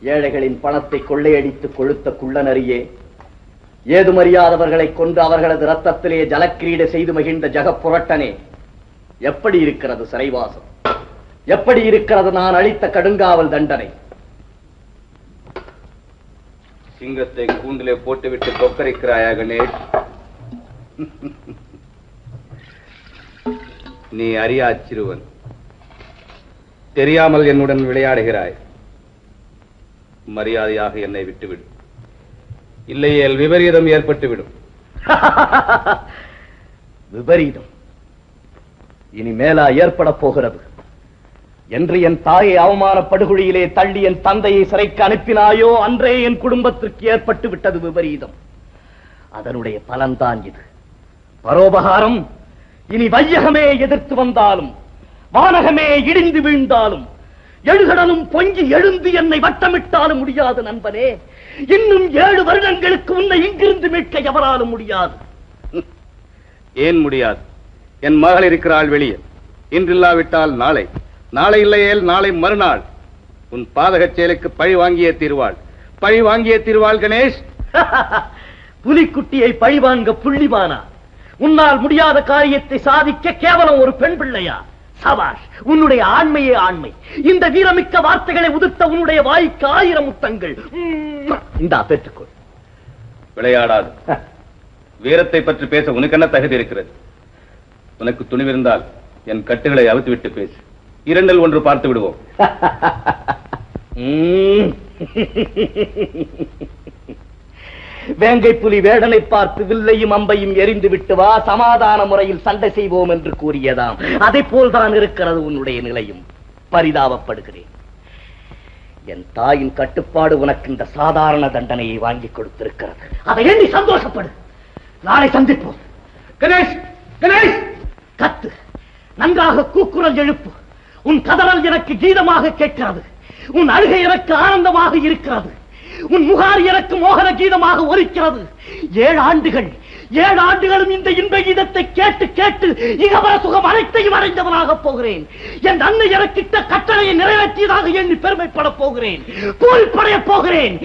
ஏழைகளின் பணத்தை கொள்ளையடித்து கொழுத்த குள்ளநரியே, ஏதுமறியாதவர்களை கொண்டு அவர்களது ரத்தத்திலே ஜலக்கிரீட செய்து மகிழ்ந்த ஜகப்புரட்டனே, எப்படி இருக்கிறது சிறைவாசம்? எப்படி இருக்கிறது நான் அளித்த கடுங்காவல் தண்டனை? சிங்கத்தை கூண்டிலே போட்டுவிட்டு கொக்கரிக்கிறாயா கணேஷ்? நீ அறியா சிறுவன், தெரியாமல் என்னுடன் விளையாடுகிறாய். மரியாதையாக என்னை விட்டுவிடு, இல்லையேல் விபரீதம் ஏற்பட்டுவிடும். விபரீதம் இனிமேலா ஏற்பட போகிறது? என்று என் தாயை அவமான படுகொலியிலே தள்ளி என் தந்தையை சிறைக்கு அனுப்பினாயோ அன்றே என் குடும்பத்திற்கு ஏற்பட்டு விட்டது விபரீதம். அதனுடைய பலன்தான் இது. பரோபகாரம் இனி வையகமே எதிர்த்து வந்தாலும், வானகமே இடிந்து வீழ்ந்தாலும், எழுகடலும் பொங்கி எழுந்து என்னை வட்டமிட்டாலும் முடியாது நண்பனே. இன்னும் 7 வருடங்களுக்கு உன்னை இங்கிருந்து மீட்க எவராலும் முடியாது. ஏன் முடியாது? என் மகள் இருக்கிறாள் வெளியே. இன்றில்லாவிட்டால் நாளை, நாளை இல்லையேல் நாளை மறுநாள் உன் பாதகச் செயலுக்கு பழி வாங்கியே தீர்வாள். பழி வாங்கியே தீர்வாள் கணேஷ். புலிக்குட்டியை பழிவாங்க புள்ளிமானா? உன்னால் முடியாத காரியத்தை சாதிக்க கேவலம் ஒரு பெண் பிள்ளையா? சபாஷ், உன்னுடைய ஆண்மையே ஆண்மை. இந்த வீரமிக்க வார்த்தைகளை உதிர்த்த உன்னுடைய வாய்க்கு 1000 முத்தங்கள். இந்தா பெற்றுக்கொள். விளையாடாது. வீரத்தை பற்றி பேச உனக்கு என்ன தகுதி இருக்கிறது? உனக்கு துணிவிருந்தால் என் கட்டுகளை அவித்து விட்டு பேசு. 2இல் 1 பார்த்து விடுவோம். வேங்கை புலி வேடனை பார்த்து வில்லையும் அம்பையும் எரிந்து விட்டு வா, சமாதான முறையில் சண்டை செய்வோம் என்று கூறியதாம். அதை போல்தான் இருக்கிறது உன்னுடைய நிலையும். பரிதாபப்படுகிறேன். என் தாயின் கட்டுப்பாடு உனக்கு இந்த சாதாரண தண்டனையை வாங்கி கொடுத்திருக்கிறது. அதை எண்ணி சந்தோஷப்படு. நாளை சந்திப்போம். கணேஷ், கணேஷ், கத்து, நன்றாக கூக்குரல் எழுப்பு. உன் கதறல் எனக்கு கீதமாக கேட்கிறது. உன் அழுகை எனக்கு ஆனந்தமாக இருக்கிறது. உன் முகார் எனக்கு மோகன கீதமாக ஒலிக்கிறது. 7 ஆண்டுகள், 7 ஆண்டுகளும் இந்த இன்ப கீதத்தை கேட்டு கேட்டு இகவர சுகம் அனைத்தையும் அடைந்தவனாக போகிறேன். என் அன்னை எனக்கிட்ட கட்டளையை நிறைவேற்றியதாக எண்ணி பெருமைப்பட போகிறேன். போய் படைய போகிறேன்.